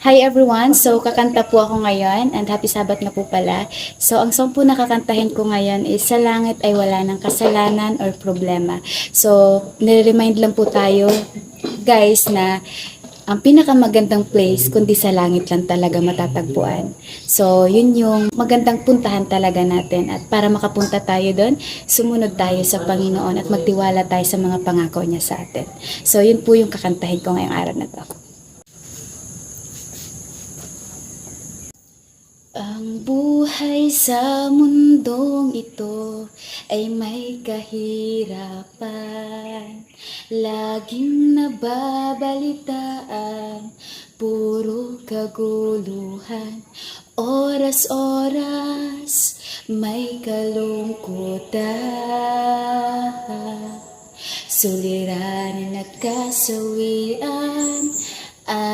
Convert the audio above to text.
Hi everyone! So, kakanta po ako ngayon and happy Sabbath nga po pala. So, ang song po na kakantahin ko ngayon is Sa Langit Ay Wala Ng Kasalanan or Problema. So, nire-remind lang po tayo guys na ang pinakamagandang place kundi sa langit lang talaga matatagpuan. So, yun yung magandang puntahan talaga natin. At para makapunta tayo doon, sumunod tayo sa Panginoon at magtiwala tayo sa mga pangako niya sa atin. So, yun po yung kakantahin ko ngayong araw na to. Ang buhay sa mundong ito ay may kahirapan. Laging nababalitaan, puro kaguluhan. Oras-oras may kalungkutan. Suliranin at kasawian